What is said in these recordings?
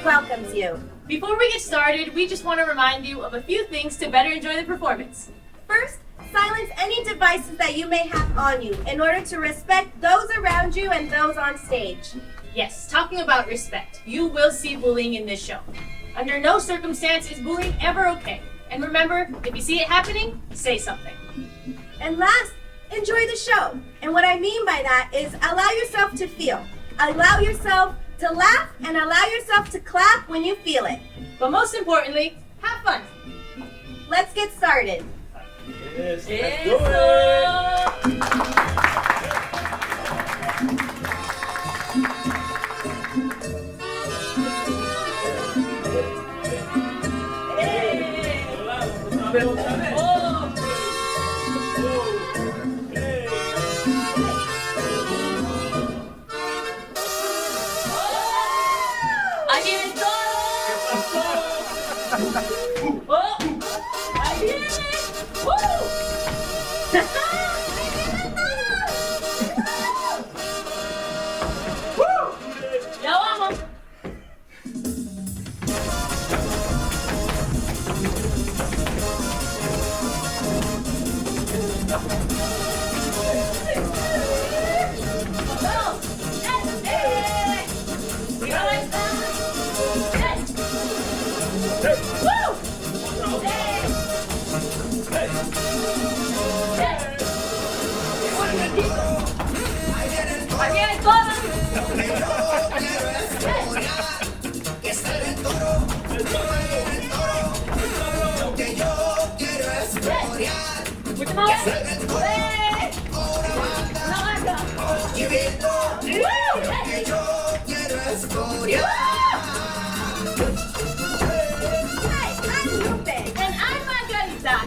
Welcomes you. Before we get started, we just want to remind you of a few things to better enjoy the performance. First, silence any devices that you may have on you in order to respect those around you and those on stage. Yes, talking about respect, you will see bullying in this show. Under no circumstance is bullying ever okay. And remember, if you see it happening, say something. And last, enjoy the show. And what I mean by that is allow yourself to feel. Allow yourself to laugh and allow yourself to clap when you feel it. But most importantly, have fun. Let's get started. Yes, let's do it.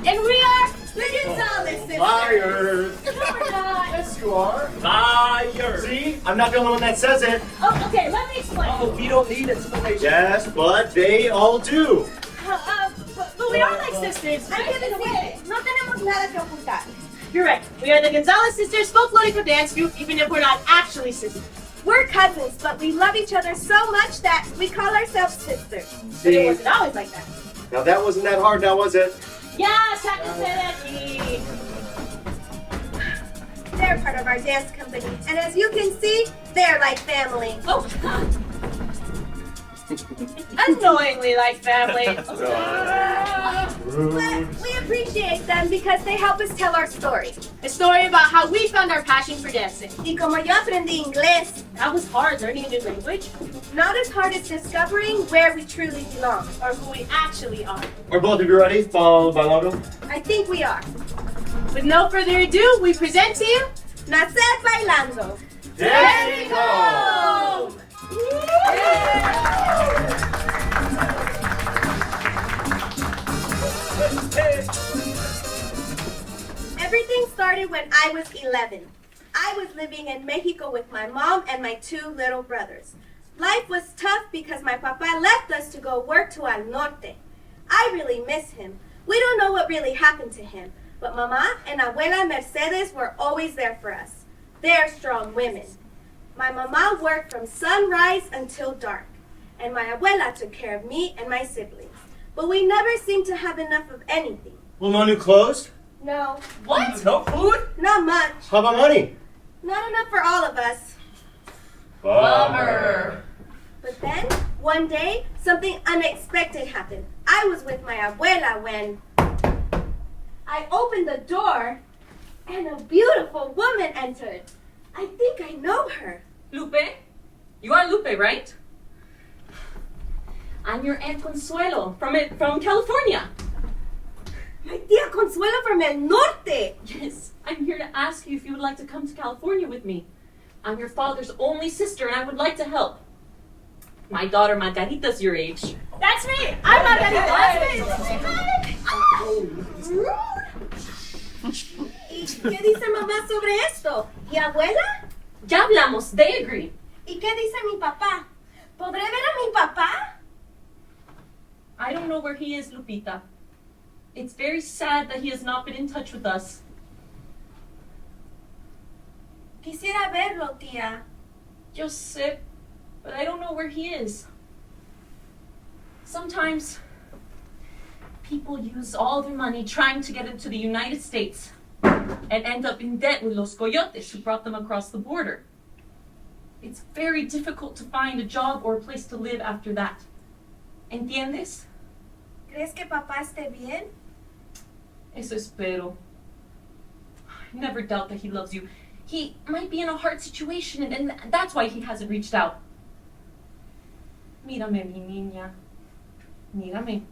And we are the Gonzalez sisters. Liars! No, we're not. Yes, you are. Liars! See? I'm not the only one that says it. Oh, okay, let me explain. Oh, we don't need explanation. Yes, but they all do. But we are like sisters. I'm gonna say it. No tenemos nada que ocultar. You're right. We are the Gonzalez sisters folklorico dance group, even if we're not actually sisters. We're cousins, but we love each other so much that we call ourselves sisters. But it wasn't always like that. Now that wasn't that hard, now was it? Yes, aquí. They're part of our dance company, and as you can see, they're like family. Oh, God. Annoyingly like family. But we appreciate them because they help us tell our story. A story about how we found our passion for dancing. Y como yo aprendí inglés, That was hard, learning a new language, not as hard as discovering where we truly belong. or who we actually are. Are both of you ready? Followed by logo? I think we are. With no further ado, we present to you Nacer bailando. There you go! Everything started when I was 11. I was living in Mexico with my mom and my two little brothers. Life was tough because my papa left us to go work to Al Norte. I really miss him. We don't know what really happened to him, but Mama and Abuela Mercedes were always there for us. They're strong women. My mama worked from sunrise until dark, and my abuela took care of me and my siblings. But we never seemed to have enough of anything. Well, no new clothes? No, what? No food? not much. How about money? Not enough for all of us. Bummer. But then, one day, something unexpected happened. I was with my abuela when I opened the door and a beautiful woman entered. I think I know her. Lupe? You are Lupe, right? I'm your Aunt Consuelo from California. My tía Consuelo from El Norte. Yes, I'm here to ask you if you would like to come to California with me. I'm your father's only sister and I would like to help. My daughter Margarita's your age. That's me. I'm Margarita. ¿Y qué dice mamá sobre esto? ¿Y abuela? Ya hablamos. They agree. ¿Y qué dice mi papá? ¿Podré ver a mi papá? I don't know where he is, Lupita. It's very sad that he has not been in touch with us. Quisiera verlo, tía. Yo sé, but I don't know where he is. Sometimes people use all their money trying to get into the United States and end up in debt with los coyotes who brought them across the border. It's very difficult to find a job or a place to live after that. ¿Entiendes? ¿Crees que papá esté bien? Eso espero. I never doubt that he loves you. He might be in a hard situation, and that's why he hasn't reached out. Mírame, mi niña. Mírame.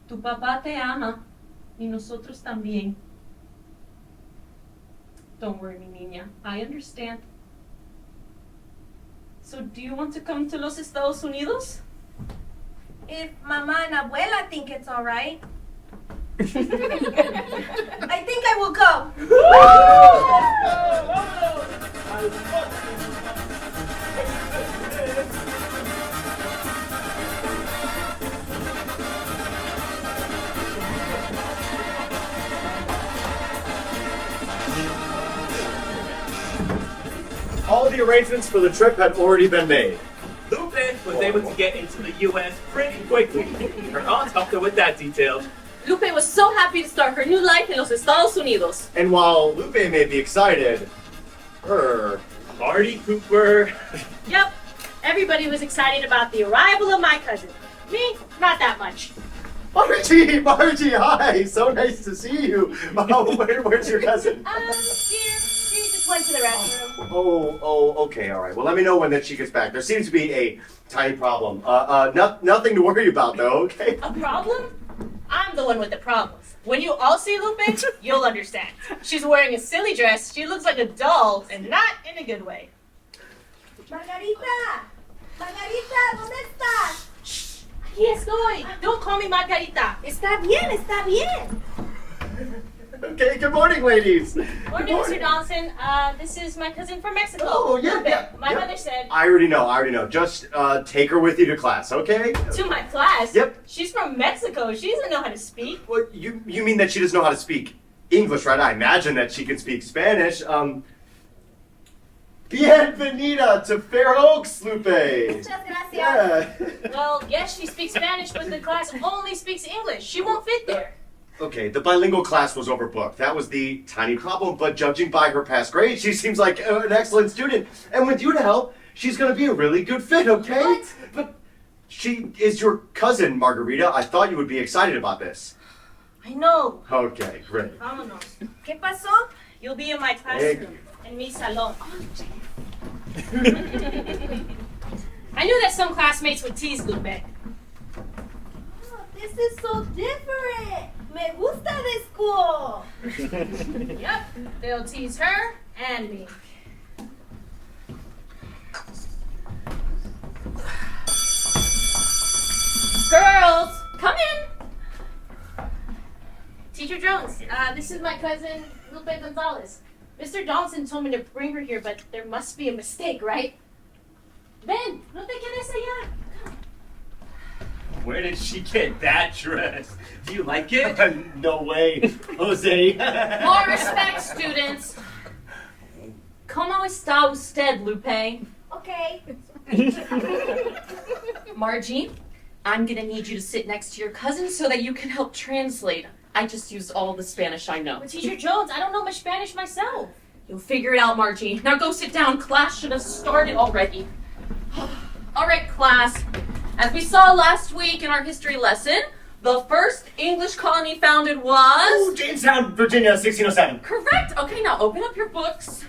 Tu papá te ama, y nosotros también. Don't worry, mi niña. I understand. So, do you want to come to los Estados Unidos? If Mama and Abuela think it's all right. I think I will go. All the arrangements for the trip had already been made. Lupe was able to get into the U.S. pretty quickly. Her aunt helped her with that detail. Lupe was so happy to start her new life in los Estados Unidos. And while Lupe may be excited, her... Marty Cooper. Yep. Everybody was excited about the arrival of my cousin. Me, not that much. Margie, hi! So nice to see you. Where's your cousin? Here. She just went to the restroom. Okay, all right. Well, let me know when that she gets back. There seems to be a tiny problem. Nothing to worry about, though, okay? A problem? I'm the one with the problems. When you all see Lupe, you'll understand. She's wearing a silly dress, she looks like a doll, and not in a good way. Margarita! Margarita, ¿dónde estás? Aquí estoy. Don't call me Margarita. Está bien, está bien. Okay, good morning, ladies. Morning, Mr. Donaldson. This is my cousin from Mexico. Oh, yeah, Lupe. yeah. My yeah. mother said, I already know. Just take her with you to class, okay? to my class. Yep. She's from Mexico. She doesn't know how to speak. Well, you mean that she doesn't know how to speak English, right? I imagine that she can speak Spanish. Bienvenida to Fair Oaks, Lupe. Muchas gracias. Yeah. Well, yes, she speaks Spanish, but the class only speaks English. She won't fit there. Okay, the bilingual class was overbooked. That was the tiny problem, but judging by her past grades, she seems like an excellent student. And with you to help, she's gonna be a really good fit, okay? What? But she is your cousin, Margarita. I thought you would be excited about this. I know. Okay, great. Vámonos. ¿Qué pasó? You'll be in my classroom. In mi salon. I knew that some classmates would tease Lupe. Oh, this is so different. Me gusta this school. Yep, they'll tease her and me. Girls, come in. Teacher Jones, this is my cousin Lupe Gonzalez. Mr. Donaldson told me to bring her here, but there must be a mistake, right? Ven, no te quedes allá. Where did she get that dress? Do you like it? No way, Jose. More respect, students. ¿Cómo está usted, Lupe? Okay. Margie, I'm gonna need you to sit next to your cousin so that you can help translate. I just used all the Spanish I know. But Teacher Jones, I don't know much Spanish myself. You'll figure it out, Margie. Now go sit down. Class should have started already. All right, class. As we saw last week in our history lesson, the first English colony founded was... Jamestown, Virginia, 1607. Correct. Okay, now open up your books.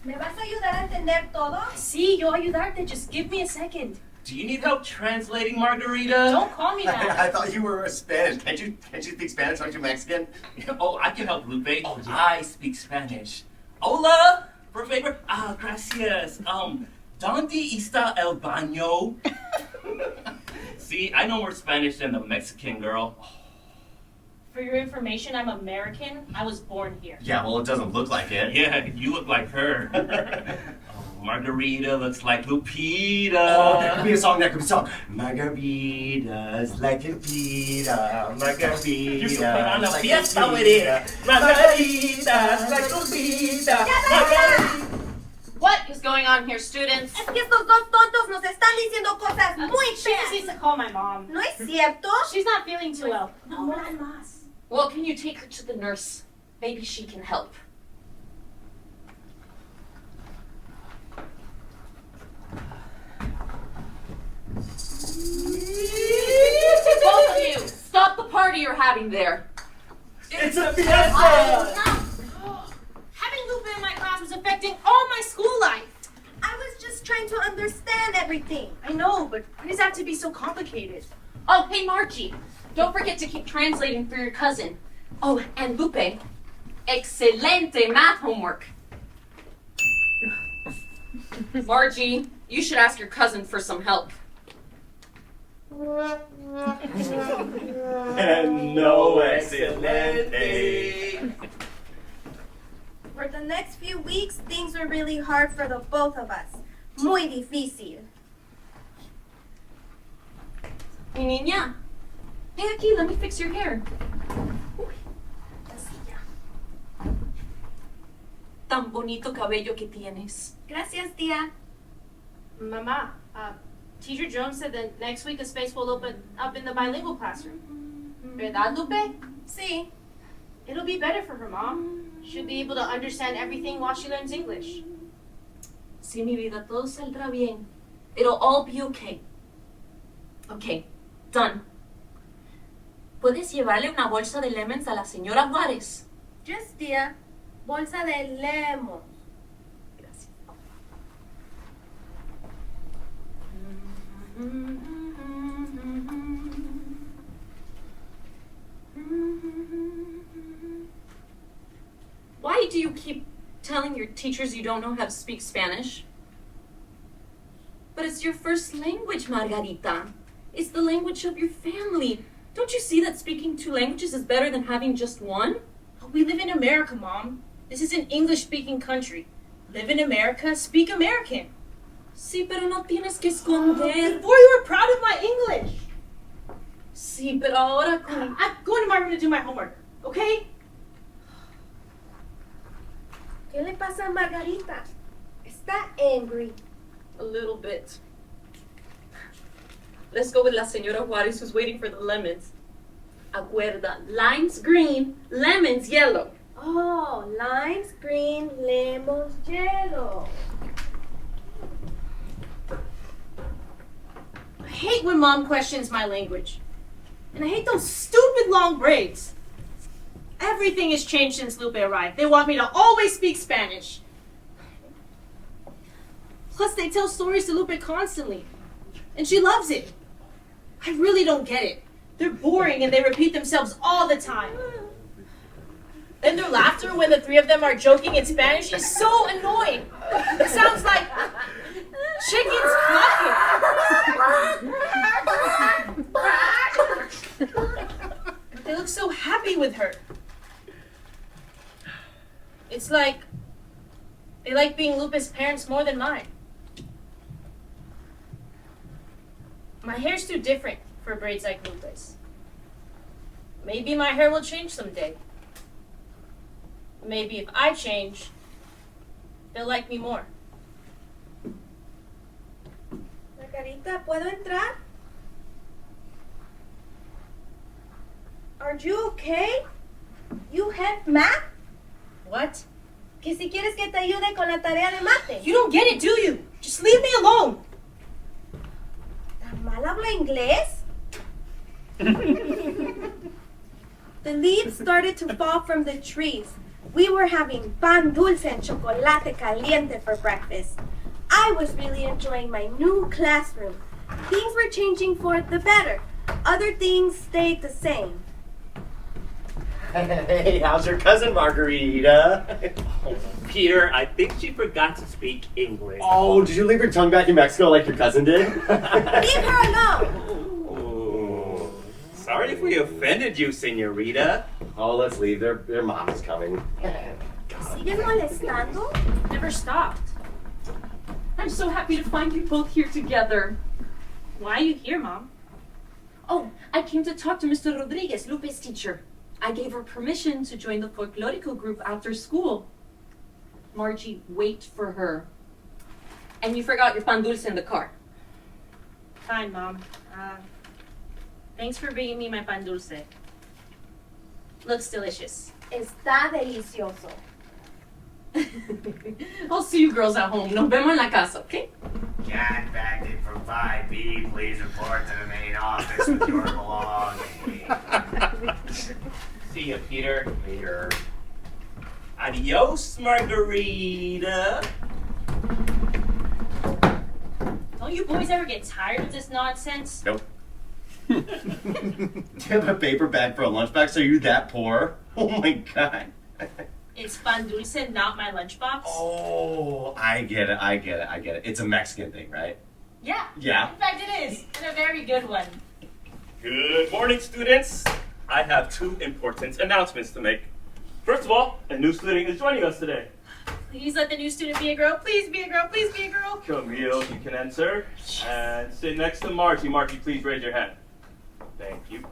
¿Me vas a ayudar a entender todo? Sí, yo ayudarte. Just give me a second. Do you need help translating, Margarita? Don't call me that. I thought you were Spanish. Can't you speak Spanish? Aren't you Mexican? Oh, I can help Lupe. I speak Spanish. Hola, por favor. Ah, gracias. ¿Dónde está el baño? See, I know more Spanish than the Mexican girl. For your information, I'm American. I was born here. Yeah, well, it doesn't look like it. Yeah, you look like her. Oh, Margarita looks like Lupita. Oh, there could be a song. Margaritas like Lupita. Margaritas. You should put on a like fiesta with Lupita. it. Margaritas like Lupita. Margarita. What is going on here, students? Es que estos dos tontos nos están diciendo cosas muy She just needs feas. to call my mom. ¿No es cierto? She's not feeling too well. No más. Well, can you take her to the nurse? Maybe she can help. Both of you, stop the party you're having there. It's a fiesta. Having Lupe in my class was affecting all my school life. I was just trying to understand everything. I know, but why does it have to be so complicated? Oh, hey, Margie, don't forget to keep translating for your cousin. Oh, and Lupe, excelente math homework. Margie, you should ask your cousin for some help. And no excelente. For the next few weeks, things were really hard for the both of us. Muy difícil. Hey, niña. Hey, aquí, let me fix your hair. Uy, la silla. Tan bonito cabello que tienes. Gracias, tía. Mama, Teacher Jones said that next week a space will open up in the bilingual classroom. ¿Verdad, Lupe? Sí. It'll be better for her, Mom. She'll be able to understand everything while she learns English. Sí, mi vida, todo saldrá bien. It'll all be okay. Okay, done. Puedes llevarle una bolsa de lemons a la señora Juárez. Just, tía. Bolsa de lemon. Gracias. Why do you keep telling your teachers you don't know how to speak Spanish? But it's your first language, Margarita. It's the language of your family. Don't you see that speaking two languages is better than having just one? We live in America, Mom. This is an English-speaking country. Live in America, speak American. Sí, pero no tienes que esconder. Before you were proud of my English. Sí, pero ahora con... I'm going to my room to do my homework, okay? ¿Qué le pasa a Margarita? Está angry. A little bit. Let's go with la señora Juárez who's waiting for the lemons. Acuerda, limes green, lemons yellow. Oh, limes, green, lemons, yellow. I hate when Mom questions my language. And I hate those stupid long braids. Everything has changed since Lupe arrived. They want me to always speak Spanish. Plus, they tell stories to Lupe constantly. And she loves it. I really don't get it. They're boring and they repeat themselves all the time. And their laughter when the three of them are joking in Spanish is so annoying. It sounds like chickens clucking. They look so happy with her. It's like they like being Lupe's parents more than mine. My hair's too different for braids like Lupe's. Maybe my hair will change someday. Maybe if I change, they'll like me more. Margarita, ¿puedo entrar? Are you okay? You have math? What? Que si quieres que te ayude con la tarea de mate. You don't get it, do you? Just leave me alone. ¿Tan mal habla inglés? The leaves started to fall from the trees. We were having pan dulce and chocolate caliente for breakfast. I was really enjoying my new classroom. Things were changing for the better. Other things stayed the same. Hey, how's your cousin Margarita? Peter, I think she forgot to speak English. Oh, did you leave your tongue back in Mexico like your cousin did? Leave her alone. Oh, Sorry if we offended you, señorita. Oh, let's leave. Their mom is coming. ¿Siguen molestando? Never stopped. I'm so happy to find you both here together. Why are you here, Mom? Oh, I came to talk to Mr. Rodriguez, Lupe's teacher. I gave her permission to join the folklorico group after school. Margie, wait for her. And you forgot your pan dulce in the car. Fine, Mom. Thanks for bringing me my pan dulce. Looks delicious. Está delicioso. I'll see you girls at home. Nos vemos en la casa, okay? Cat backed in from 5B. Please report to the main office with your belongings. See ya, Peter. Later. Adios, Margarita. Don't you boys ever get tired of this nonsense? Nope. Do you have a paper bag for a lunch bag? So are you that poor? Oh my god. It's pan dulce, not my lunchbox. Oh, I get it. It's a Mexican thing, right? Yeah. Yeah. In fact, it is. And a very good one. Good morning, students. I have 2 important announcements to make. First of all, a new student is joining us today. Please let the new student be a girl. Please be a girl. Please be a girl. Camille, you can enter. And sit next to Margie. Margie, please raise your hand. Thank you.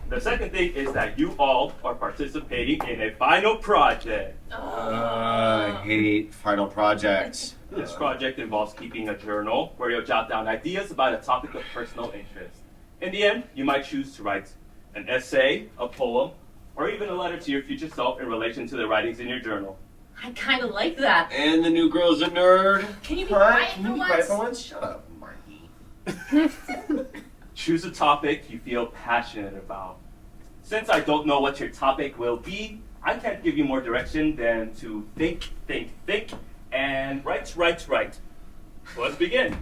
The second thing is that you all are participating in a final project. I hate final projects. This project involves keeping a journal where you'll jot down ideas about a topic of personal interest. In the end, you might choose to write an essay, a poem, or even a letter to your future self in relation to the writings in your journal. I kind of like that. And the new girl's a nerd. Can you be Huh? quiet Can for you be once? quiet for once? Shut up, Margie. Choose a topic you feel passionate about. Since I don't know what your topic will be, I can't give you more direction than to think, and write. So let's begin.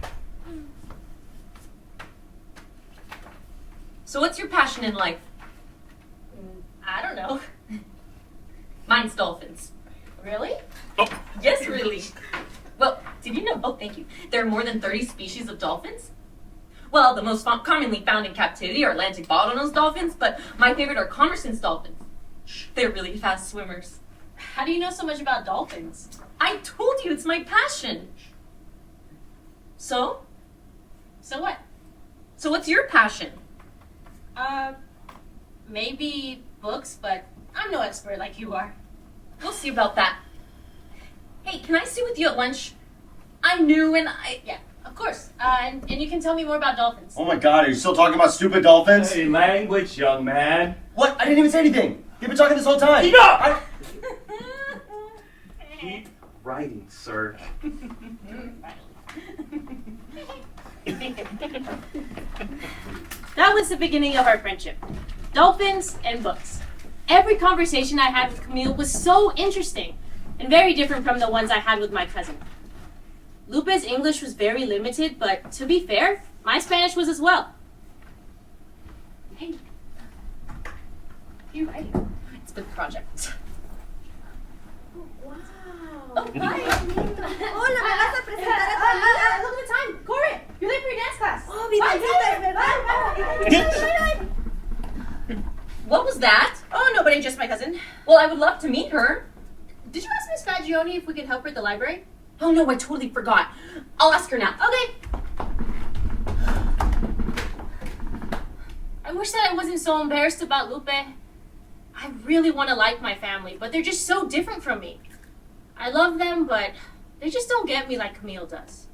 So what's your passion in life? I don't know. Mine's dolphins. Really? Oh, Yes, really. Well, did you know, oh, thank you, there are more than 30 species of dolphins? Well, the most commonly found in captivity are Atlantic bottlenose dolphins, but my favorite are Commerson's dolphins. They're really fast swimmers. How do you know so much about dolphins? I told you, it's my passion. So? So what? So what's your passion? Maybe books, but I'm no expert like you are. We'll see about that. Hey, can I sit with you at lunch? I'm new and Yeah, of course. And you can tell me more about dolphins. Oh my god, are you still talking about stupid dolphins? hey, language, young man. What? I didn't even say anything. You've been talking this whole time. Enough! Keep writing, sir. That was the beginning of our friendship. Dolphins and books. Every conversation I had with Camille was so interesting and very different from the ones I had with my cousin. Lupe's English was very limited, but to be fair, my Spanish was as well. Hey, you're right. it's been a project. Wow. Oh, hi. Hola, ¿me vas a presentar a tu amiga? Look at the time. Corre. You're late for your dance class. Oh, mi es verdad. What was that? Oh, nobody, just my cousin. Well, I would love to meet her. Did you ask Miss Fagioni if we could help her at the library? Oh no, I totally forgot. I'll ask her now. Okay. I wish that I wasn't so embarrassed about Lupe. I really want to like my family, but they're just so different from me. I love them, but they just don't get me like Camille does.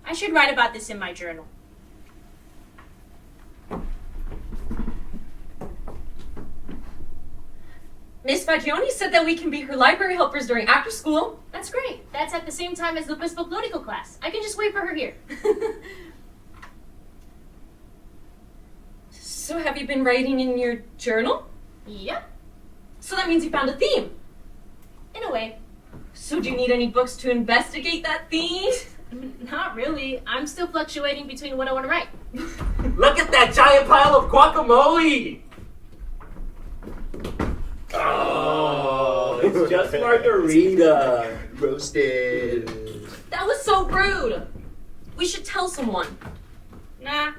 I should write about this in my journal. Miss Fagioni said that we can be her library helpers during after school. That's great. That's at the same time as Lupe's folklorico class. I can just wait for her here. So have you been writing in your journal? Yep, So that means you found a theme. in a way. So do you need any books to investigate that theme? Not really. I'm still fluctuating between what I want to write. Look at that giant pile of guacamole! Oh, it's just margarita. Roasted. That was so rude. We should tell someone. Nah,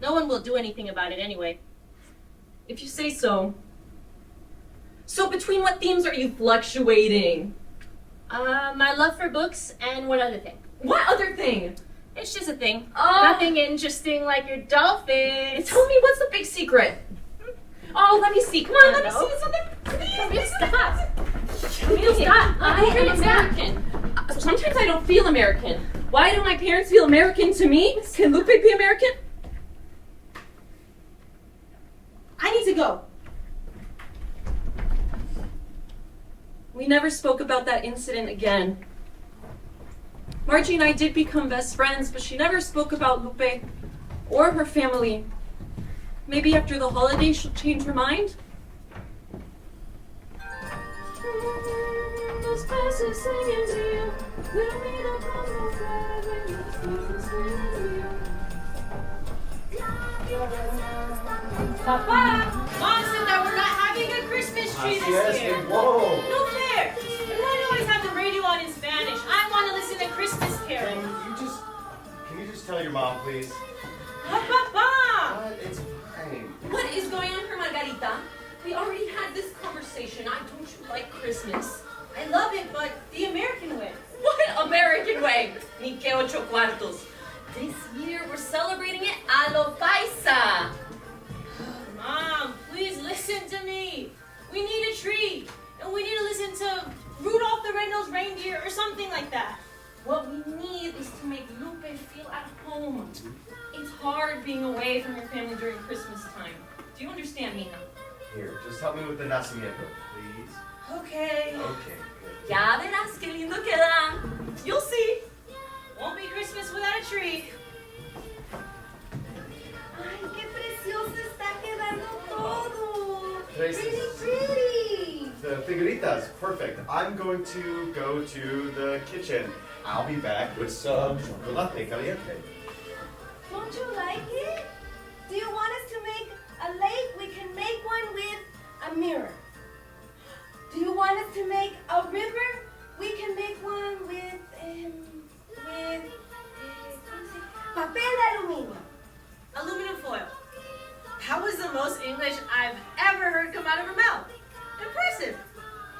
No one will do anything about it anyway. If you say so. So between what themes are you fluctuating? My love for books and one other thing. What other thing? It's just a thing. Oh. Nothing interesting like your dolphins. Tell me, what's the big secret? Oh, let me see. Come on, let me No. see something. Camille, stop. Camille, stop. I Okay, am stop. American. Sometimes I don't feel American. Why do my parents feel American to me? Can Lupe be American? I need to go. We never spoke about that incident again. Margie and I did become best friends, but she never spoke about Lupe or her family. Maybe after the holidays she'll change her mind? Papa! Mom said that we're not having a Christmas tree this year. Whoa. No fair. And why do you always have the radio on in Spanish? I want to listen to Christmas carols. Can you just tell your mom, please? Papa! It's fine. What is going on here, Margarita? We already had this conversation. Don't you like Christmas? I love it, but the American way. What American way? Ni que ocho cuartos. This year we're celebrating it a lo paisa. Mom, please listen to me. We need a tree, and we need to listen to Rudolph the Red-Nosed Reindeer or something like that. What we need is to make Lupe feel at home. It's hard being away from your family during Christmas time. Do you understand, Mina? Here, just help me with the nacimiento, please. Okay. Okay, good. Ya verás qué lindo queda. You'll see. Won't be Christmas without a tree. Ay, qué precioso está quedando todo. Gracias. Pretty. The figuritas, perfect. I'm going to go to the kitchen. I'll be back with some chocolate caliente. Don't you like it? Do you want us to make a lake? We can make one with a mirror. Do you want us to make a river? We can make one with papel de aluminio. Aluminum foil. That was the most English I've ever heard come out of her mouth. Impressive.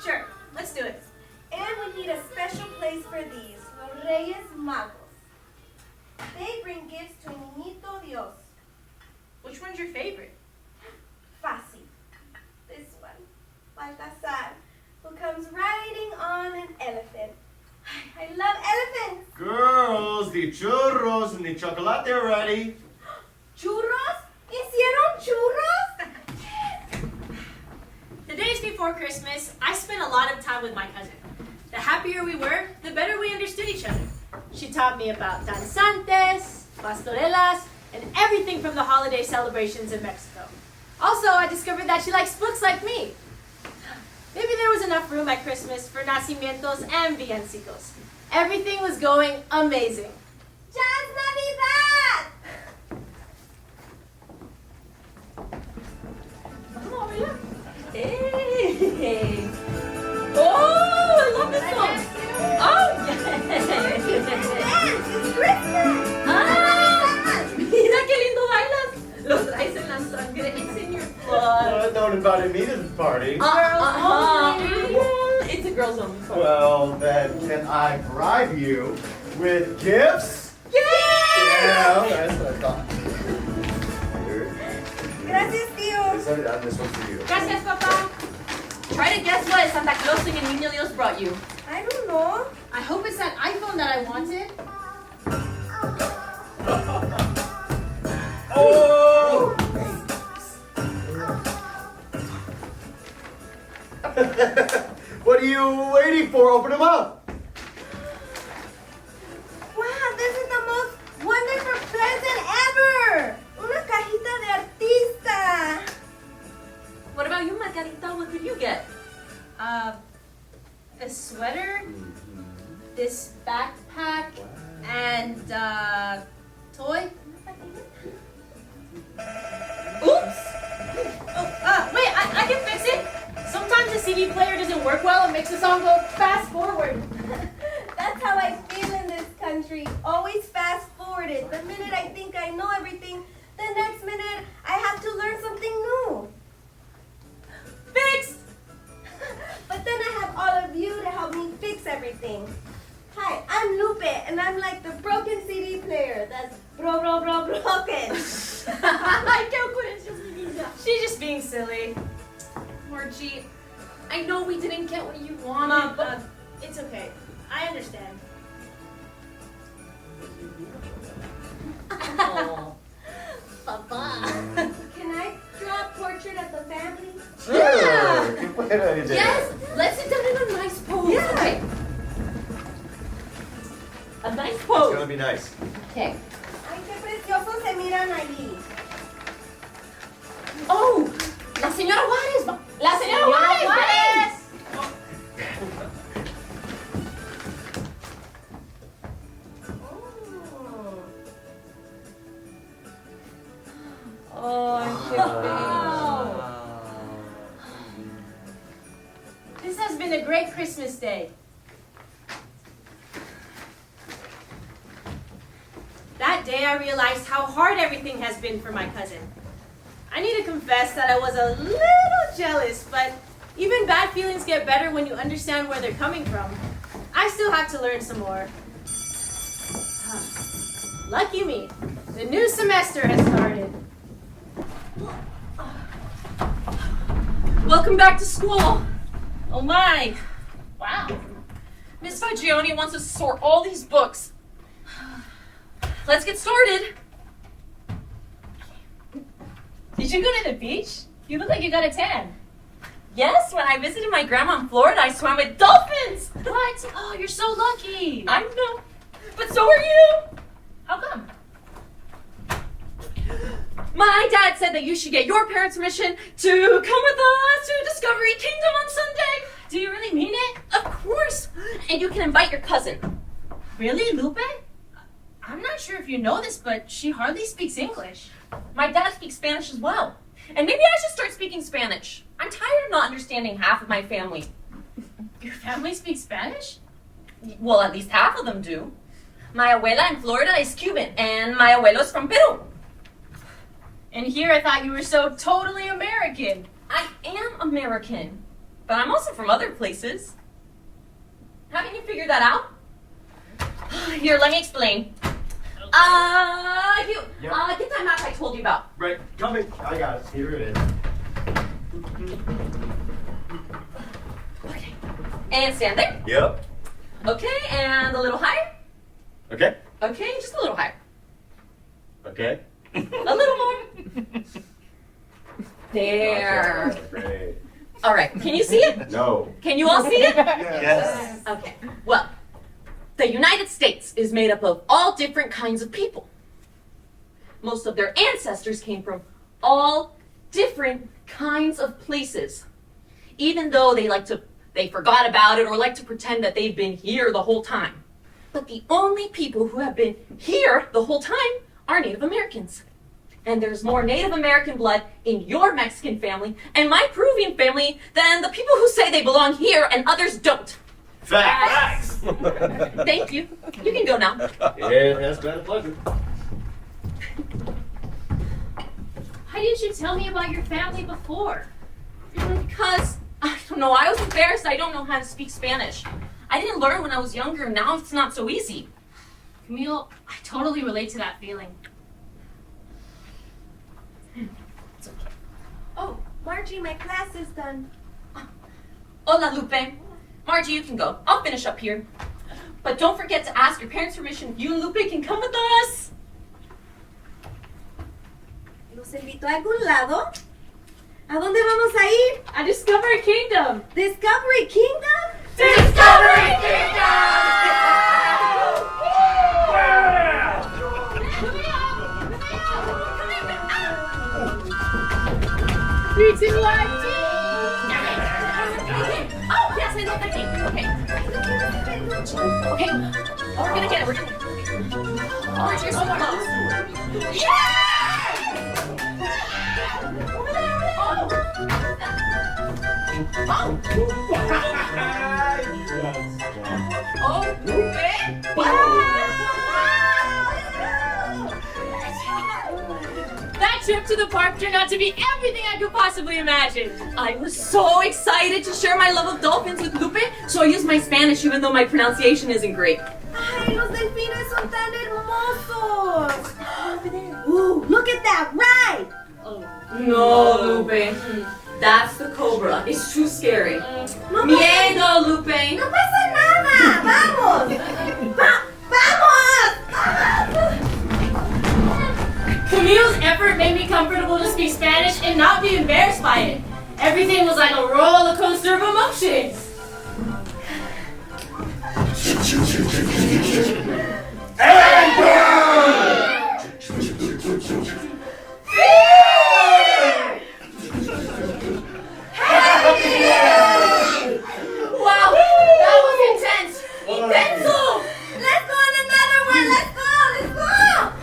Sure, let's do it. And we need a special place for these, los Reyes Magos. They bring gifts to Niñito Dios. Which one's your favorite? Fácil. This one, Baltasar, who comes riding on an elephant. I love elephants. Girls, the churros and the chocolate are ready. ¿Churros? ¿Hicieron churros? The days before Christmas, I spent a lot of time with my cousin. The happier we were, the better we understood each other. She taught me about danzantes, pastorelas, and everything from the holiday celebrations in Mexico. Also, I discovered that she likes books like me. Maybe there was enough room at Christmas for nacimientos and villancicos. Everything was going amazing. ¡Ya es Navidad! Hey! Oh, I love this song! Oh, yes! Dance! It's Christmas! ¡Ah! ¡Mira qué lindo bailas! Lo traes en la sangre, it's in your blood. Don't invite me to the party. It's a girls only party. Well, then, can I bribe you with gifts? Yay! Yeah, that's what I thought. Here. Gracias, tío. This one's for you. Gracias, papá. Try to guess what Santa Claus and Niño Dios brought you. I don't know. I hope it's that iPhone that I wanted. Oh! What are you waiting for? Open them up. Wow, this is the most wonderful present ever. Una cajita de artista. What about you, Margarita? What did you get? A sweater, this backpack, and toy. Oops! Oh, wait, I can fix it. Sometimes the CD player doesn't work well. It makes the song go fast forward. That's how I feel in this country. Always fast forwarded. The minute I think I know everything, the next everything. Hi, I'm Lupe, and I'm like the broken CD player that's broken. She's just being silly. Margie, I know we didn't get what you wanted, Mom, but it's okay. I understand. oh. Can I draw a portrait of the family? Sure. Good idea. Yes, let's sit down in a nice pose. Yeah. Okay. A nice It's pose. gonna be nice. Okay. Ay, qué preciosos se miran allí. Oh, la señora Juárez. La señora Juárez. Oh, qué feo. This has been a great Christmas day. That day I realized how hard everything has been for my cousin. I need to confess that I was a little jealous, but even bad feelings get better when you understand where they're coming from. I still have to learn some more. Lucky me, the new semester has started. Welcome back to school. Oh my. Wow. Miss Fagioni wants us to sort all these books. Let's get started. Did you go to the beach? You look like you got a tan. Yes, when I visited my grandma in Florida, I swam with dolphins. What? Oh, you're so lucky. I know. But so are you. How come? My dad said that you should get your parents' permission to come with us to Discovery Kingdom on Sunday. Do you really mean it? Of course. And you can invite your cousin. Really, Lupe? I'm not sure if you know this, but she hardly speaks English. My dad speaks Spanish as well. And maybe I should start speaking Spanish. I'm tired of not understanding half of my family. Your family speaks Spanish? Well, at least half of them do. My abuela in Florida is Cuban, and my abuelo's from Peru. And here I thought you were so totally American. I am American, but I'm also from other places. Haven't you figured that out? Here, let me explain. Get that map I told you about. Right, coming. I got it. Here it is. Okay. And stand there. Yep. Okay, and a little higher. Okay. Okay, just a little higher. Okay. A little more. There. Okay, great. All right, can you see it? No. Can you all see it? Yes. Okay. Well, the United States is made up of all different kinds of people. Most of their ancestors came from all different kinds of places. Even though they forgot about it or like to pretend that they've been here the whole time. But the only people who have been here the whole time are Native Americans. And there's more Native American blood in your Mexican family and my Peruvian family than the people who say they belong here and others don't. Facts. Thank you. You can go now. It has been a pleasure. Why didn't you tell me about your family before? Because, I don't know, I was embarrassed. I don't know how to speak Spanish. I didn't learn when I was younger. Now it's not so easy. Camille, I totally relate to that feeling. Oh, Margie, my class is done. Hola, Lupe. Margie, you can go. I'll finish up here. But don't forget to ask your parents' permission if you and Lupe can come with us. ¿Los invitó a algún lado? ¿A dónde vamos a ir? A Discovery Kingdom! ¿Discovery Kingdom? Discovery Kingdom! 3, 2, 1, Oh, yes, I know that game. Okay. Okay. Oh, we're gonna get it. We're gonna. Oh, you're so close. Oh, That trip to the park turned out to be everything I could possibly imagine. I was so excited to share my love of dolphins with Lupe, so I used my Spanish even though my pronunciation isn't great. Ay, los delfines son tan hermosos. Ooh, look at that ride. No, Lupe. That's the cobra. It's too scary. Miedo, Lupe. No pasa nada. Vamos. Vamos. Camille's effort made me comfortable to speak Spanish and not be embarrassed by it. Everything was like a roller coaster of emotions. Wow, that was intense. Intenso. Let's go on another one. Let's go. Vamos.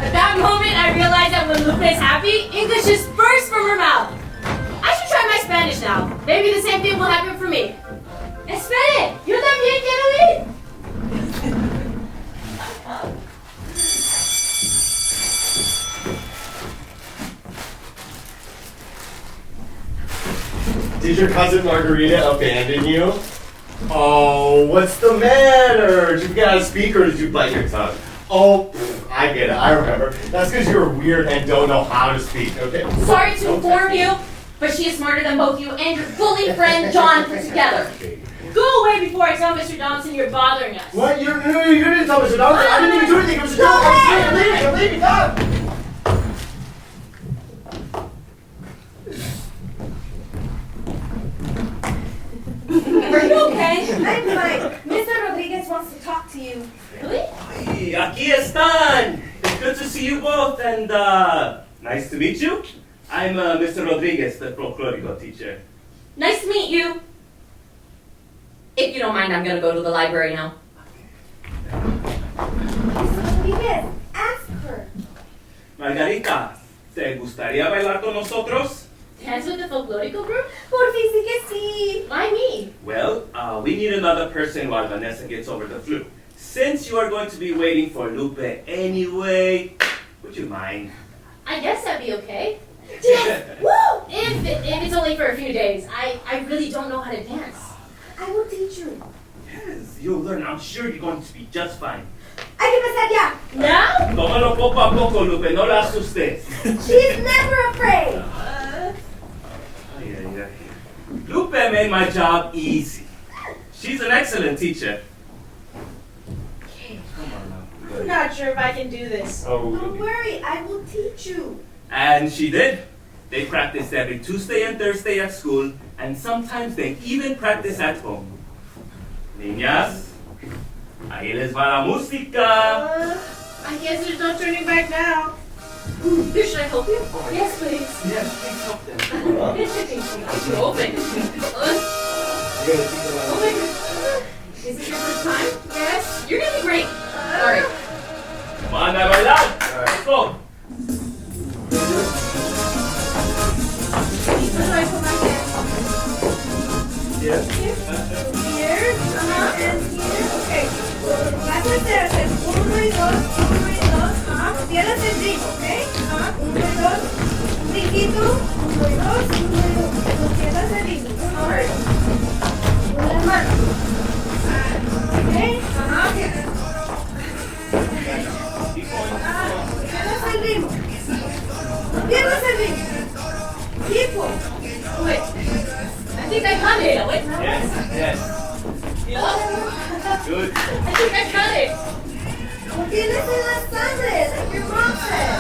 At that moment, I realized that when Lupe's happy, English just bursts from her mouth. I should try my Spanish now. Maybe the same thing will happen for me. Espere, yo también quiero ir. Did your cousin Margarita abandon you? Oh, what's the matter? Did you forget how to speak or did you bite your tongue? Oh, I get it. I remember. That's because you're weird and don't know how to speak, okay? Sorry to inform you, but she is smarter than both you and your bully friend John put together. Go away before I tell Mr. Johnson you're bothering us. What? You didn't tell Mr. Dawson. I didn't even do anything. It was a joke. I'm leaving. Come. Are you okay? I'm fine. Mr. Rodriguez wants to talk to you. Really? Hey, aquí están. It's good to see you both, and nice to meet you. I'm Mr. Rodriguez, the folklorico teacher. Nice to meet you. If you don't mind, I'm gonna go to the library now. Mr. Rodriguez, ask her. Margarita, ¿te gustaría bailar con nosotros? Dance with the folklorico group? Por fin sí que sí. Why me? Well, we need another person while Vanessa gets over the flu. Since you are going to be waiting for Lupe anyway, would you mind? I guess that'd be okay. Yes. Woo! If it's only for a few days. I really don't know how to dance. I will teach you. Yes, you'll learn. I'm sure you're going to be just fine. Hay que empezar ya. Now? Tómalo poco a poco, Lupe. No la asustes. She's never afraid. Ay, ay, ay. Lupe made my job easy. She's an excellent teacher. Come on now. I'm not sure if I can do this. Don't worry, I will teach you. And she did. They practiced every Tuesday and Thursday at school, and sometimes they even practice at home. Niñas, ahí les va la música. I guess there's no turning back now. Should I help you? Yes, please. Yes, please help them. Open. Oh my God. Is this your first time? Yes. You're gonna be great. All right. Come on, a bailar. Let's go. Where do I put my hand? Yes. Here, and here. Okay. Vas a hacer 1 y 2, 1 y 2. Tienes el ritmo, ¿ok? 1 y 2. Un brinquito, 1 y 2, 1 y 2. Tienes el ritmo. Ahora. Con las manos. ¿Ok? Tienes el ritmo. No pierdas el ritmo. Tipo. Wait. I think I got it. Wait. Yes, yes. Yeah. Good. I think I got it. No tienes en la sangre, like your mom said.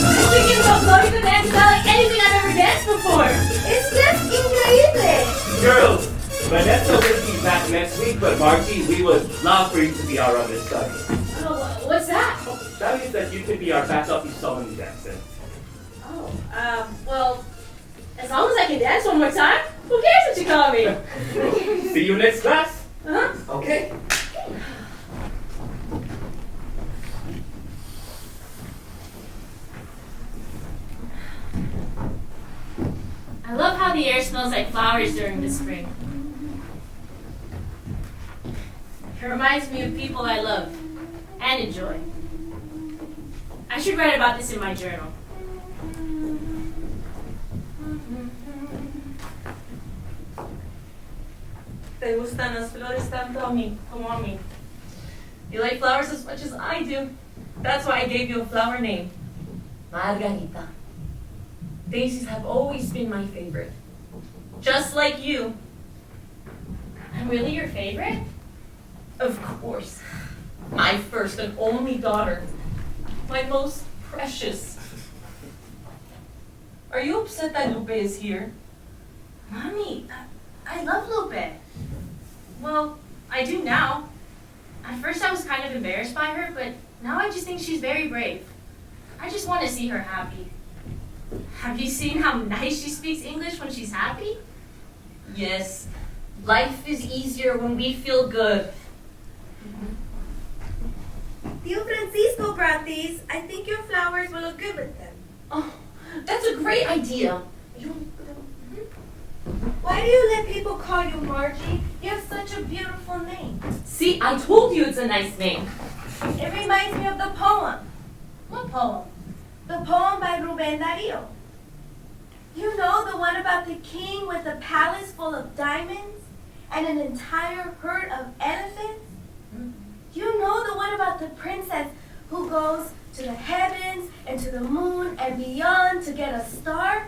I'm thinking about floating the dance without like anything I've ever danced before. It's just increíble. Girls, Vanessa will be back next week, but Margie, we would love for you to be our understudy. Oh, what's that? That means that you can be our backup if someone needs accent. Oh, well, as long as I can dance one more time, who cares what you call me? See you next class. Uh-huh. Okay. I love how the air smells like flowers during the spring. It reminds me of people I love and enjoy. I should write about this in my journal. Te gustan las flores tanto a mí como a mí. You like flowers as much as I do. That's why I gave you a flower name. Margarita. Daisies have always been my favorite. Just like you. I'm really your favorite? Of course. My first and only daughter. My most precious. Are you upset that Lupe is here? Mommy, I love Lupe. Well, I do now. At first I was kind of embarrassed by her, but now I just think she's very brave. I just want to see her happy. Have you seen how nice she speaks English when she's happy? Yes. Life is easier when we feel good. Tio Francisco brought these. I think your flowers will look good with them. Oh, that's a great idea. Why do you let people call you Margie? You have such a beautiful name. See, I told you it's a nice name. It reminds me of the poem. What poem? The poem by Rubén Darío. You know, the one about the king with a palace full of diamonds and an entire herd of elephants? You know the one about the princess who goes to the heavens and to the moon and beyond to get a star?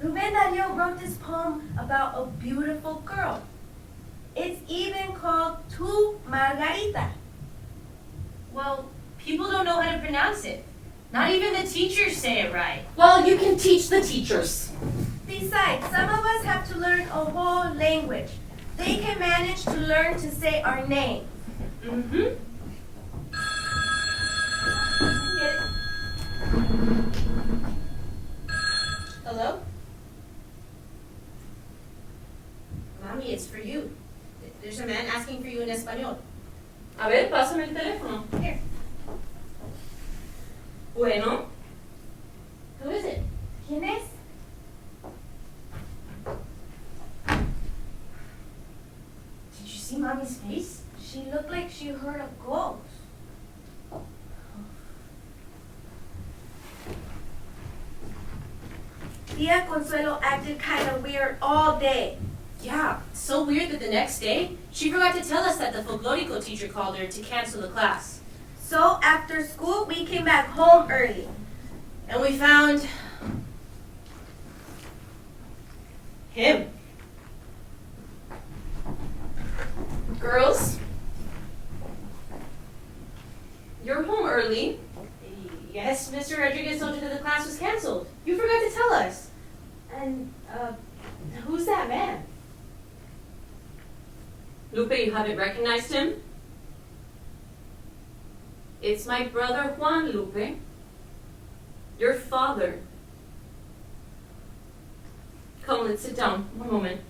Rubén Darío wrote this poem about a beautiful girl. It's even called Tu Margarita. Well, people don't know how to pronounce it. Not even the teachers say it right. Well, you can teach the teachers. Besides, some of us have to learn a whole language. They can manage to learn to say our name. Mm-hmm. Get it? Hello? Mommy, it's for you. There's a man asking for you in Espanol. A ver, pásame el teléfono. Here. Bueno, Who is it? ¿Quién es? Did you see Mommy's face? She looked like she heard a ghost. Tia Consuelo acted kind of weird all day. Yeah, so weird that the next day, she forgot to tell us that the folklorico teacher called her to cancel the class. So after school, we came back home early. And we found him. girls, you're home early. Yes, Mr. Rodriguez told you that the class was canceled. You forgot to tell us. And, who's that man? Lupe, you haven't recognized him? It's my brother Juan, Lupe. Your father. Come, let's sit down. One moment.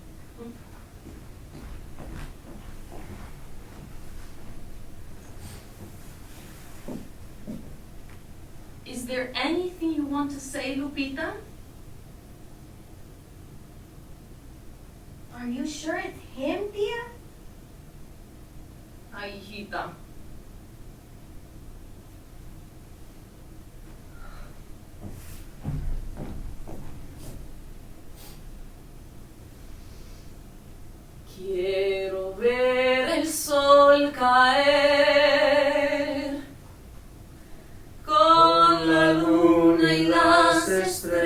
Is there anything you want to say, Lupita? Are you sure it's him, Tia? Ay, hijita. Quiero ver el sol caer con la luna y las estrellas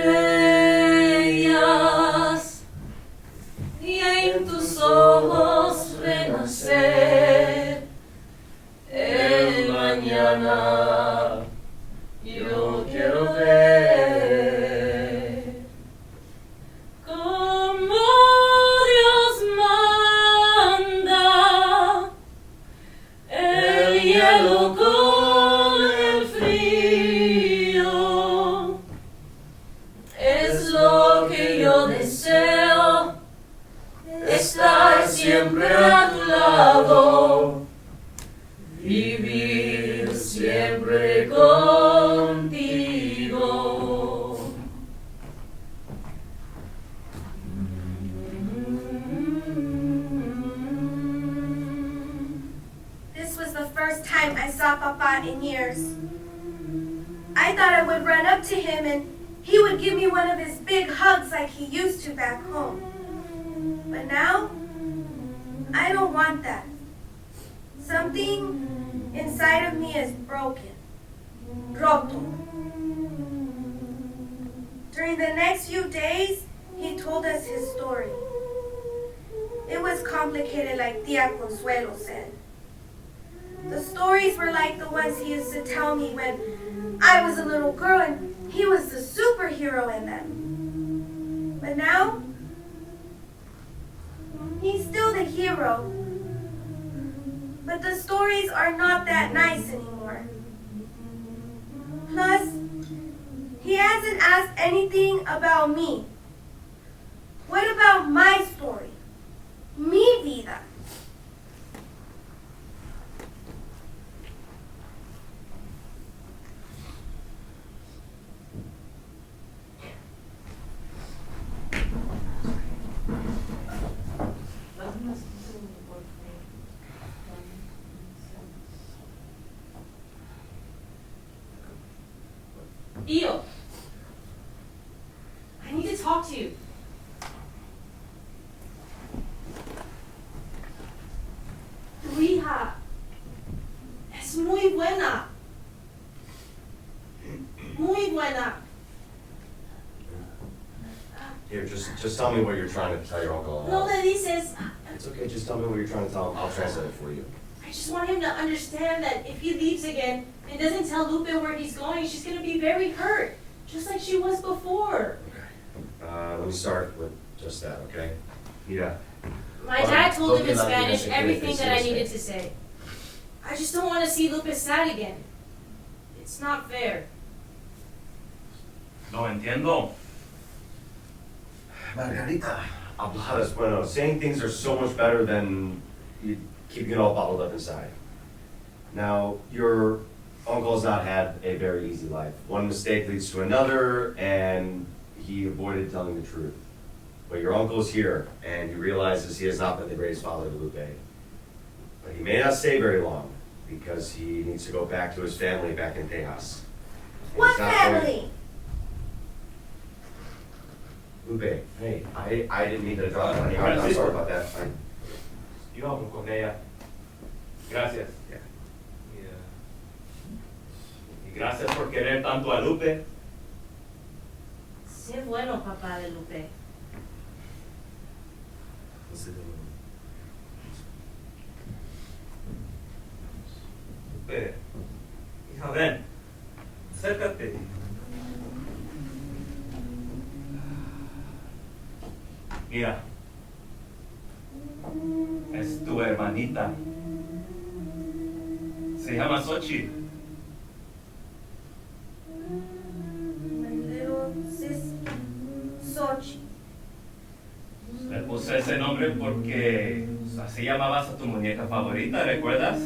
y en tus ojos renacer el mañana. Yo quiero ver como Dios manda el hielo con el frío. Es lo que yo deseo, estar siempre a tu lado, vivir siempre contigo. This was the first time I saw Papa in years. I thought I would run up to him and he would give me one of his big hugs like he used to back home. But now, I don't want that. Something inside of me is broken. Roto. During the next few days, he told us his story. It was complicated like Tia Consuelo said. The stories were like the ones he used to tell me when I was a little girl and he was the superhero in them. But now, he's still the hero. But the stories are not that nice anymore. Plus, he hasn't asked anything about me. What about my story? Mi vida. Io, I need to talk to you. Tu hija es muy buena. Muy buena. Here, just tell me what you're trying to tell your uncle. No le dices. It's okay, just tell me what you're trying to tell him. I'll translate it for you. I just want him to understand that if he leaves again and doesn't tell Lupe where he's going, she's going to be very hurt, just like she was before. Okay. Let me start with just that, okay? Mira. My dad told him in Spanish everything that I needed to say. I just don't want to see Lupe sad again. It's not fair. No entiendo. Margarita, hablar es bueno. Saying things are so much better than keeping it all bottled up inside. Now, your uncle has not had a very easy life. One mistake leads to another, and he avoided telling the truth. But your uncle's here, and he realizes he has not been the greatest father to Lupe. But he may not stay very long, because he needs to go back to his family back in Tejas. And What he's not going- family? Lupe, hey, I didn't mean to drop on you. I'm sorry about that. Yo hablo con ella. Gracias. Yeah. Y gracias por querer tanto a Lupe. Sé bueno, papá de Lupe. Lupe, hija, ven. Acércate. Mira. Es tu hermanita. Se llama Xochitl. My little sister, Sochi. Le puse ese nombre porque así llamabas a tu muñeca favorita, ¿recuerdas?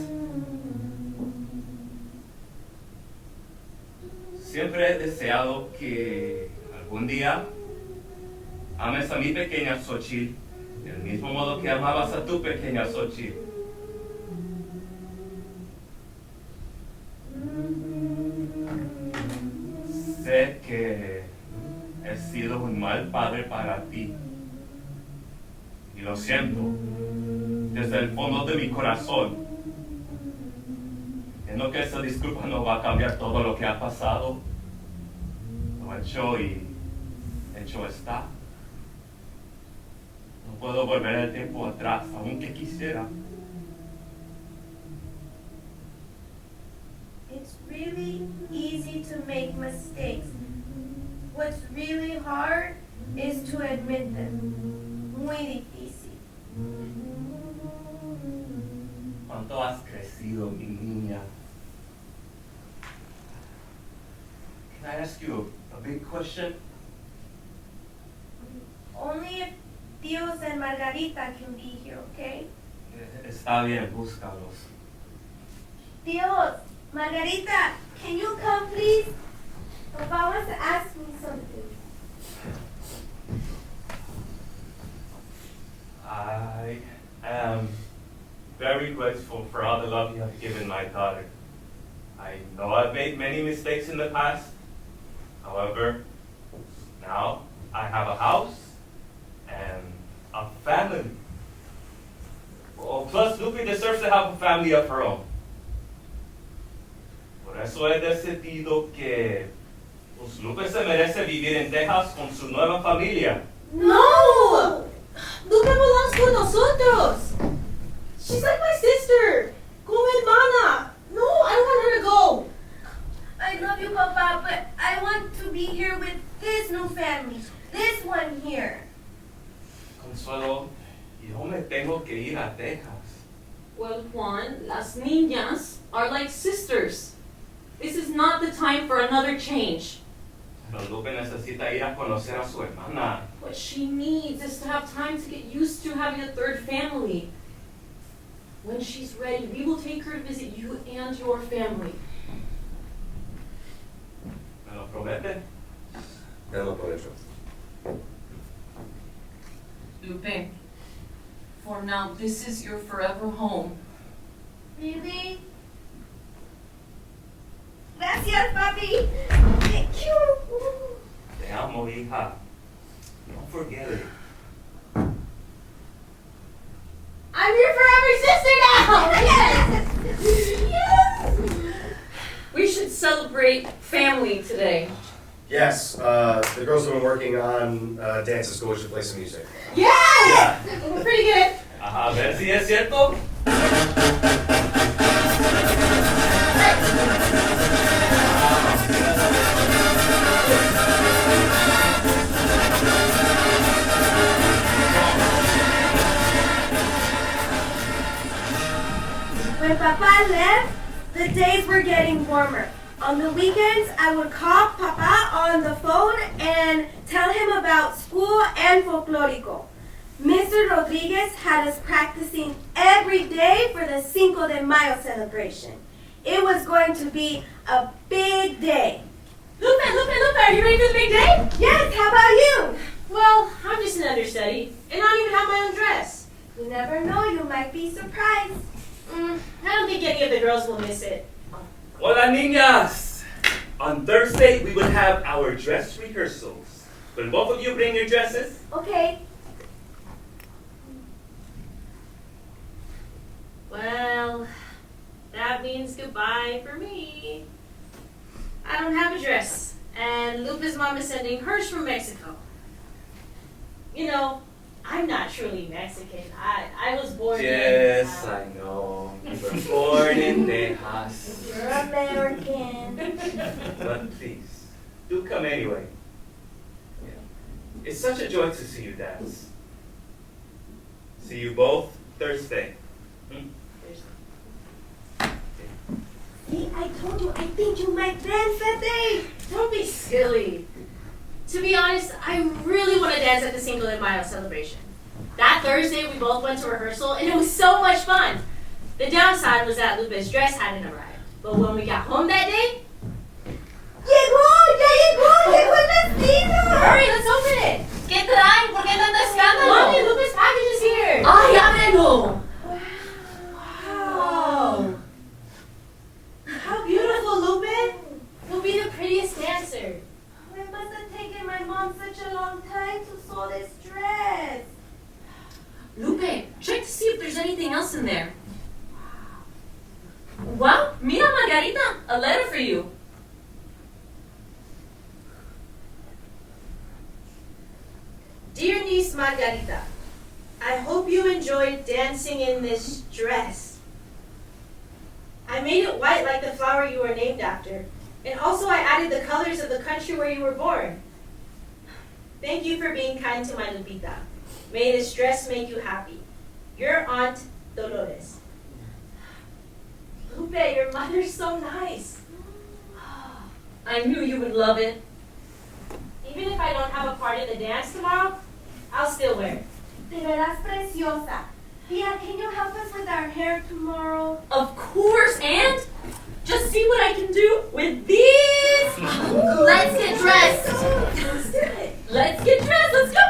Siempre he deseado que algún día ames a mi pequeña Xochitl del mismo modo que amabas a tu pequeña Xochitl. Sé que he sido un mal padre para ti. Y lo siento, desde el fondo de mi corazón. Entiendo que esa disculpa no va a cambiar todo lo que ha pasado. Lo hecho y hecho está. No puedo volver el tiempo atrás, aunque quisiera. It's really easy to make mistakes. What's really hard is to admit them. Muy difícil. ¿Cuánto has crecido, mi niña? Can I ask you a big question? Only if Dios and Margarita can be here, okay? Está bien, búscalos. Dios, Margarita, can you come please? Papa wants to ask me something. I am very grateful for all the love you have given my daughter. I I know I've made many mistakes in the past. However, now I have a house and a family. Well, plus, Lupe deserves to have a family of her own. Por eso he decidido que pues, Lupe se merece vivir en Texas con su nueva familia. No! Lupe belongs con nosotros. She's like my sister. Como hermana. No, I don't want her to go. I love you, Papa, but I want to be here with this new family. This one here. Consuelo, yo me tengo que ir a Texas. Well, Juan, las niñas are like sisters. This is not the time for another change. Pero Lupe necesita ir a conocer a su hermana. What she needs is to have time to get used to having a third family. When she's ready, we will take her to visit you and your family. ¿Me lo promete? Denlo por hecho. Lupe, for now, this is your forever home. Really? Gracias, papi. Thank you. Te amo, hija. Don't forget it. I'm your forever sister now! Yes. We should celebrate family today. Yes, the girls have been working on dance at school. We should play some music. Yes! We're pretty good. A ver si es cierto. When Papa left, the days were getting warmer. On the weekends, I would call Papa on the phone and tell him about school and folklorico. Mr. Rodriguez had us practicing every day for the Cinco de Mayo celebration. It was going to be a big day. Lupe, are you ready for the big day? Yes, how about you? Well, I'm just an understudy, and I don't even have my own dress. You never know, you might be surprised. I don't think any of the girls will miss it. Hola, niñas. On Thursday, we would have our dress rehearsals. Will both of you bring your dresses? Okay. Well, that means goodbye for me. I don't have a dress, and Lupe's mom is sending hers from Mexico. You know, I'm not truly Mexican. I was born Yes, in... I know. You were born in Texas. You're American. But please, do come anyway. Yeah. It's such a joy to see you dance. See you both Thursday. See, I told you, I think you might dance that day. Don't be silly. To be honest, I really want to dance at the Cinco de Mayo celebration. That Thursday, we both went to rehearsal, and it was so much fun. The downside was that Lupe's dress hadn't arrived. But when we got home that day... Llegó el vestido. Hurry, let's open it! ¿Qué traen? ¿Por qué tanto escándalo? Mommy, Lupe's package is here! ¡Ay, ábrelo! Wow! How beautiful, Lupe! You'll be the prettiest dancer. It must have taken my mom such a long time to sew this dress. Lupe, check to see if there's anything else in there. Wow, mira, Margarita, a letter for you. Dear niece Margarita, I hope you enjoyed dancing in this dress. I made it white like the flower you were named after. And also I added the colors of the country where you were born. Thank you for being kind to my Lupita. May this dress make you happy. Your Aunt Dolores. Lupe, your mother's so nice. I knew you would love it. Even if I don't have a part in the dance tomorrow, I'll still wear it. Te verás preciosa. Tia, can you help us with our hair tomorrow? Of course, and just see what I can do with these. Let's get dressed. Let's do it. Let's get dressed. Let's go.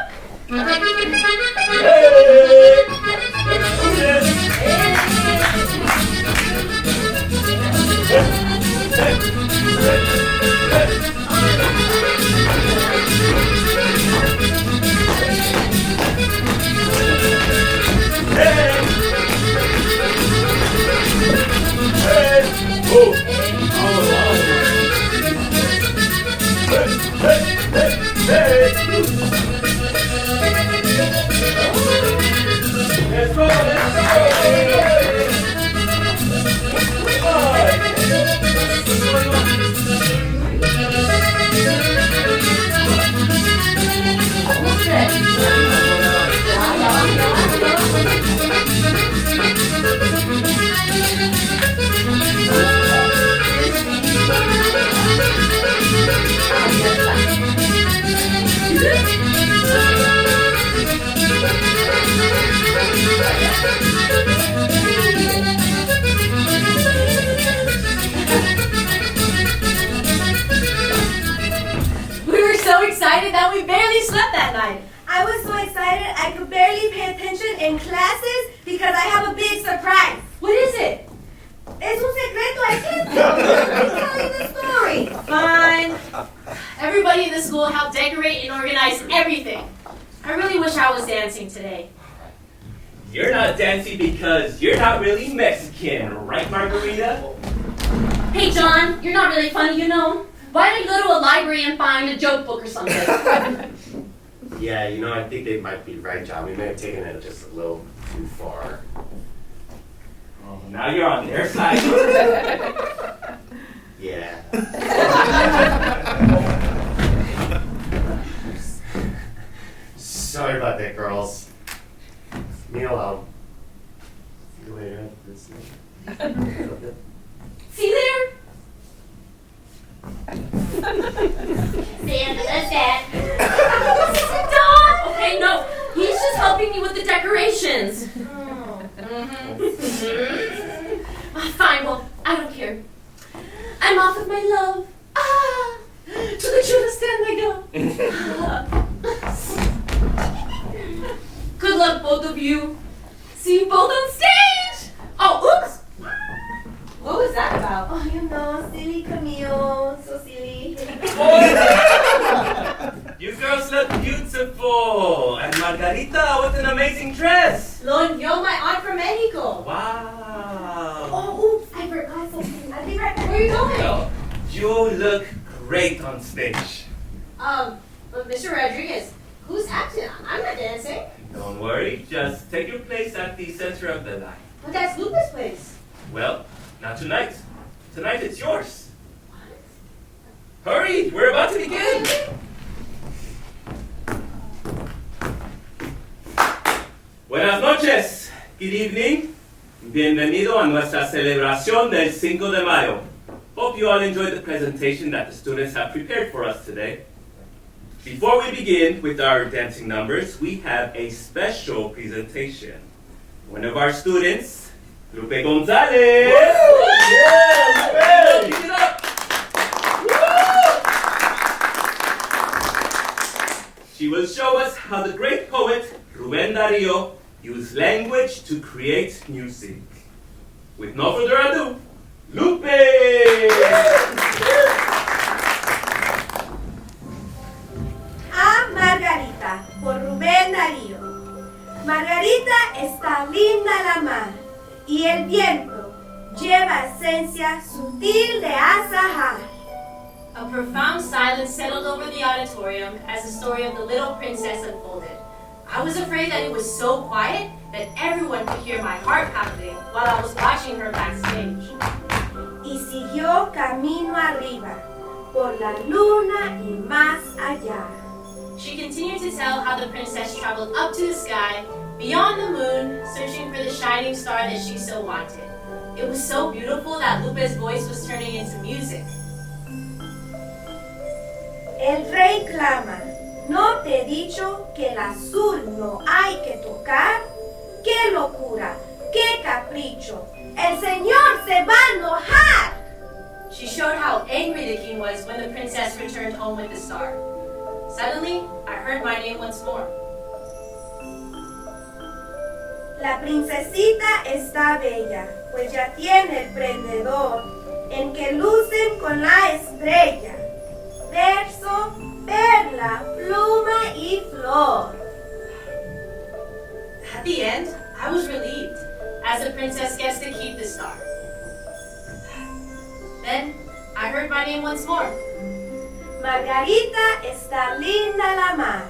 Let's go, let's go! We were so excited that we barely slept that night. I was so excited I could barely pay attention in classes because I have a big surprise. What is it? Es un secreto, I can't tell you the story. Fine. Everybody in the school helped decorate and organize everything. I really wish I was dancing today. You're not dancing because you're not really Mexican, right, Margarita? Hey, John, you're not really funny, you know. Why don't you go to a library and find a joke book or something? Yeah, I think they might be right, John. We may have taken it just a little too far. Oh, now you're on their side. Yeah. Sorry about that, girls. Neil, see you later. See there? Santa, that's that. Stop! Okay, no. He's just helping me with the decorations. Fine, well, I don't care. I'm off with my love. To the truest stand I go. Good luck, both of you. See you both on stage. Oh, oops. What was that about? Oh, silly Camille. So silly. You girls look beautiful. And Margarita, what an amazing dress. Lon, you're my aunt from Mexico. Wow. Oh, oops, I forgot something. I'll be right back. Where are you going? Well, you look great on stage. But Mr. Rodriguez, who's acting? I'm not dancing. Don't worry, just take your place at the center of the line. But that's Lupe's place. Well, not tonight. Tonight it's yours. Hurry, we're about to begin. Buenas noches. Good evening. Bienvenido a nuestra celebración del 5 de Mayo. Hope you all enjoyed the presentation that the students have prepared for us today. Before we begin with our dancing numbers, we have a special presentation. One of our students, Lupe Gonzalez. Yeah, Lupe! Keep it up. She will show us how the great poet Rubén Darío used language to create music. With no further ado, Lupe! A Margarita, por Rubén Darío. Margarita está linda la mar, y el viento lleva esencia sutil de azahar. A profound silence settled over the auditorium as the story of the little princess unfolded. I was afraid that it was so quiet that everyone could hear my heart pounding while I was watching her backstage. Y siguió camino arriba, por la luna y más allá. She continued to tell how the princess traveled up to the sky, beyond the moon, searching for the shining star that she so wanted. It was so beautiful that Lupe's voice was turning into music. El rey clama, ¿no te he dicho que el azul no hay que tocar? ¡Qué locura! ¡Qué capricho! ¡El señor se va a enojar! She showed how angry the king was when the princess returned home with the star. Suddenly, I heard my name once more. La princesita está bella, pues ya tiene el prendedor, en que lucen con la estrella. Verso, perla, pluma y flor. At the end, I was relieved, as the princess gets to keep the star. Then, I heard my name once more. Margarita está linda la mar.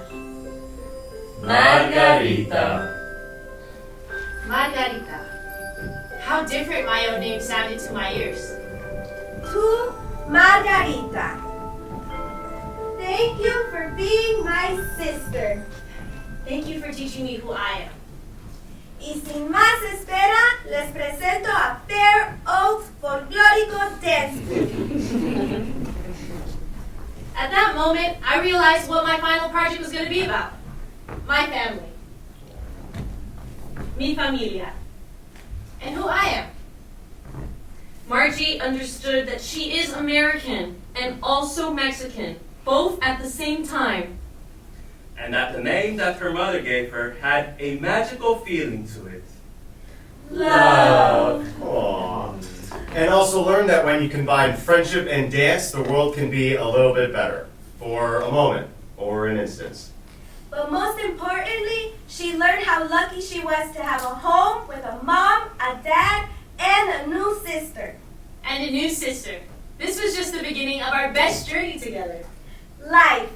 Margarita. Margarita. How different my own name sounded to my ears. To Margarita. Thank you for being my sister. Thank you for teaching me who I am. Y sin más espera, les presento a Fair Oaks Folklórico Dance Group. At that moment, I realized what my final project was going to be about. My family. Mi familia. And who I am. Margie understood that she is American and also Mexican, both at the same time. And that the name that her mother gave her had a magical feeling to it. Love. Aww. And also learn that when you combine friendship and dance, the world can be a little bit better. For a moment, or an instance. But most importantly, she learned how lucky she was to have a home with a mom, a dad, and a new sister. And a new sister. This was just the beginning of our best journey together. Life.